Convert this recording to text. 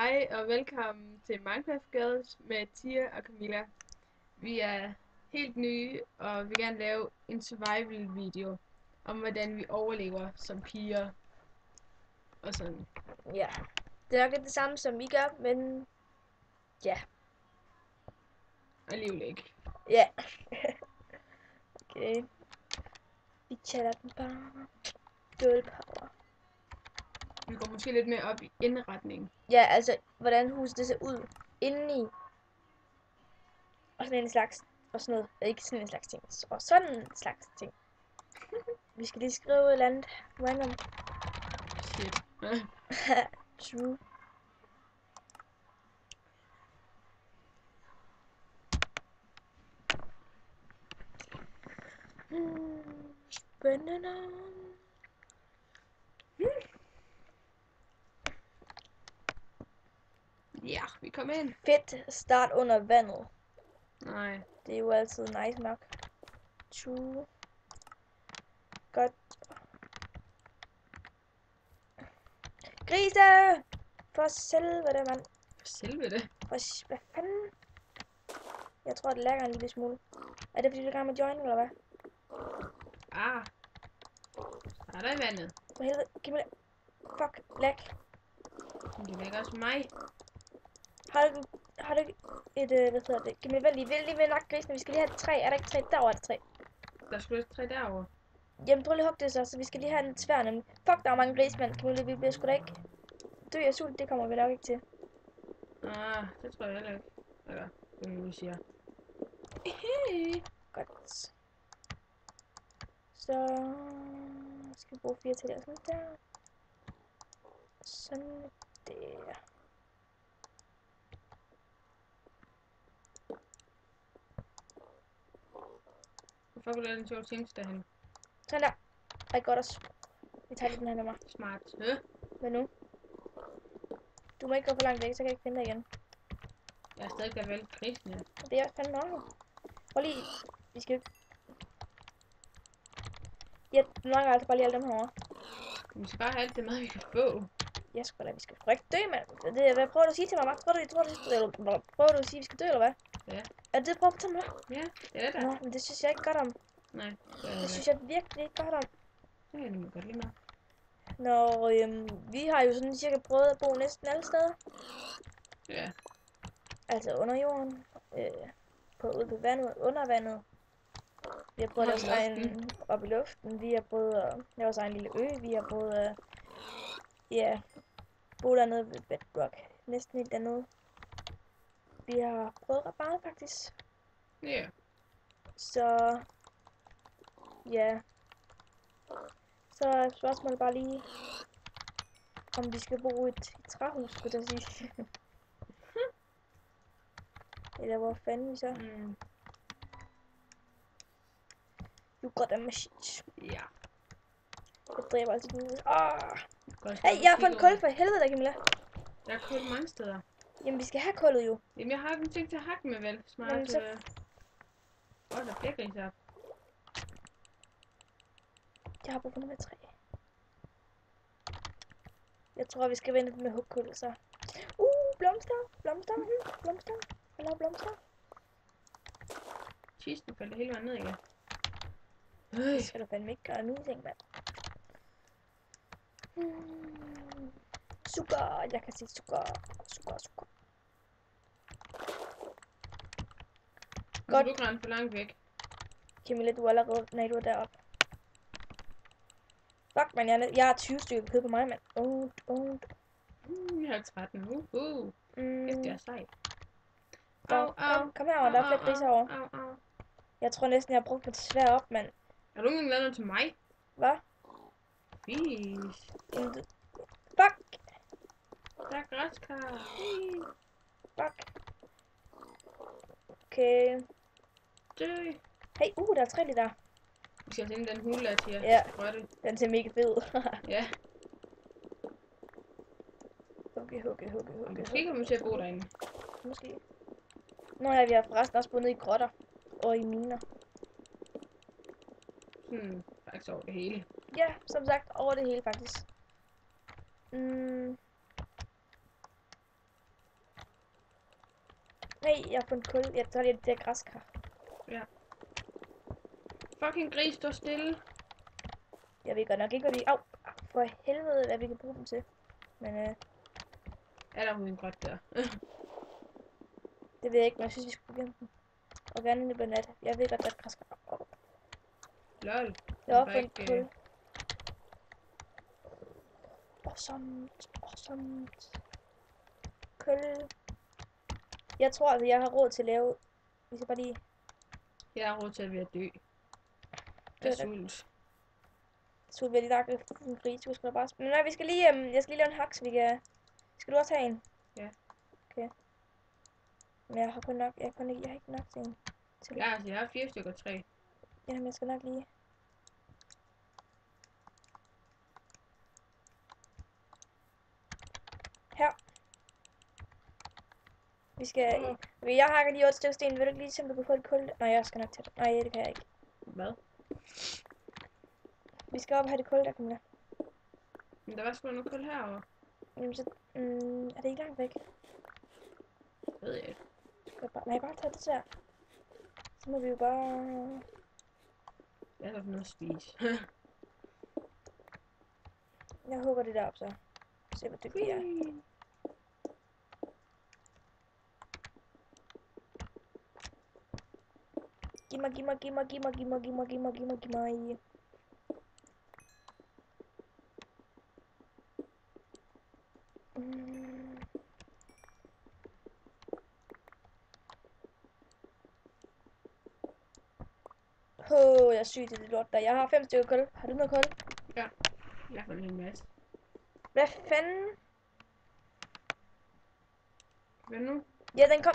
Hej og velkommen til Minecraft Girls med Tia og Camilla. Vi er helt nye og vil gerne lave en survival video om hvordan vi overlever som piger og sådan. Ja, det er nok ikke det samme som vi gør, men ja. Alligevel ikke. Ja. Okay. Vi tæller den bare. Girl power. Vi går måske lidt mere op i indretning. Ja, altså, hvordan huset det ser ud indeni. Og sådan en slags, og sådan noget, ikke sådan en slags ting, og sådan en slags ting. Vi skal lige skrive et eller andet random. Shit. True. Banana. Ja, vi kommer ind. Fedt start under vandet. Nej. Det er jo altid nice nok. True. Godt. Grise! For selve mand. For selve. Hvad fanden? Jeg tror, det lagger en lille smule. Er det fordi, du er i gang med join, eller hvad? Ah. Så er der i vandet. For helvede, giv mig det. Fuck, lag. Det lægger også mig. Har du et, hvad hedder det? Giv mig vel lige ved nok grisen. Vi skal lige have et træ. Er der ikke træ? Derovre er der træ. Der skulle også 3 derovre. Jamen, prøv lige at hugge det så vi skal lige have en tvær nemlig. Fuck, der er mange grismænd. Vi bliver sgu da ikke dø af sult. Det kommer vi nok ikke til. Ah, det tror jeg heller ikke. Eller, hvad nu siger. Godt. Så skal vi bruge 4 til der. Sådan der. Sådan der. Hvorfor kunne du lade den sjove ting derhen? Sådan der. I got us. Vi tager lige den her med mig. Smart. Hvad nu? Du må ikke gå for langt væk, så kan jeg ikke finde dig igen. Jeg er stadig der vel grisene. Det er fandme nok. Prøv lige. Vi skal ikke. Ja, nu mangler altså bare lige alle dem herovre. Vi skal bare have alt det mad, vi kan få. Jeg skal da, vi skal sgu ikke dø, mand. Hvad prøver du at sige til mig, Max? Prøver du at sige, at vi skal dø, eller hvad? Ja. Er det det, du prøver at fortælle mig? Ja, det er det Nå, der. men det synes jeg ikke godt om. Nej, Det synes jeg virkelig ikke godt om. det er nemlig godt lige meget. Når vi har jo sådan cirka prøvet at bo næsten alle steder. Ja. Altså under jorden. Ude på vandet, under vandet. Vi har prøvet at lave egen op i luften. Vi har prøvet at lave vores egen lille ø. Vi har prøvet at bo dernede ved Bedrock. Næsten helt dernede. Vi har prøvet ret meget faktisk. Ja. Så ja. Så er spørgsmålet bare lige, om vi skal bo i et træhus, skulle jeg sige. Eller hvor fanden vi så? You got a machine. Ja. Jeg dræber altid den. Hey, jeg har fundet kul for helvede der, Camilla. Der er kul mange steder. Jamen, vi skal have kullet jo. Jamen, jeg har ikke tænkt til at hakke med, vel? Smart. Jamen, så... der er flere griser op. Jeg har brug for noget træ. Jeg tror, vi skal vente med hugkul, så. Blomster. Blomster. Jeg laver blomster. Kisten faldt hele vejen ned igen. Det skal du fandme ikke gøre mine ting, mand. Sukker. Jeg kan sige sukker. Godt. Du kan for langt væk. Camilla, du er allerede, nej, du er deroppe. Fuck, man, jeg har 20 stykker kød på mig, mand. Jeg har 13. Det er sejt. Kom herover, der er flere griser herovre. Jeg tror næsten, jeg har brugt mit sværd op, mand. Har du ikke lavet noget til mig? Hvad? Fisk. Fuck! Der er græskar. Fuck. Okay. Dø. Hey, der er 3 lige der. Vi skal finde den hule, der siger. Ja, Røtte. den ser mega fed. Ja. Hugge. Måske kommer vi til at bo derinde. Måske. Nå ja, vi har forresten også bundet i grotter. Og i miner. Faktisk over det hele. Ja, som sagt, over det hele faktisk. Nej, jeg har fundet kul. Jeg tager lige det der græskar. Ja. Fucking gris, stå stille. Jeg ved godt nok ikke, hvad vi... Au, for helvede, hvad vi kan bruge dem til. Men Er der en grøt der? det ved jeg ikke, men jeg synes, vi skulle gemme dem. Og gerne i løbet af nat. Jeg ved godt, der er græskar. Lol. Jeg har var fundet ikke, kul. Awesome. Kul. Jeg tror altså, jeg har råd til at lave... Vi skal bare lige... Jeg har råd til at være dø. Det Af er da- sult. Så vil jeg lige lage en gris. Du skal bare... Men nej, vi skal lige... jeg skal lige lave en hak, så vi kan... Skal du også have en? Ja. Okay. Men jeg har kun nok... Jeg har ikke nok til en. Ja, altså jeg har 4 stykker træ. Jamen, jeg skal nok lige... Her. Vi skal... Okay, jeg hakker lige 8 stykker sten. Vil du ikke lige se, om du kan få et kul? Nej, jeg skal nok tage det. Nej, det kan jeg ikke. Hvad? Vi skal op og have det kul, der kommer der. Men der var sgu noget kul herovre. Jamen, så... er det ikke langt væk? Ved jeg ikke. Nej, bare tage det der. Så må vi jo bare... Jeg har noget at spise. Jeg hugger det der op, så. Se, hvor dygtig jeg er. Giv mig. Jeg er syg til det lort der. Jeg har 5 stykker kul. Har du noget kul? Ja. Jeg får en masse. Hvad fanden? Hvad nu? Ja, den kom.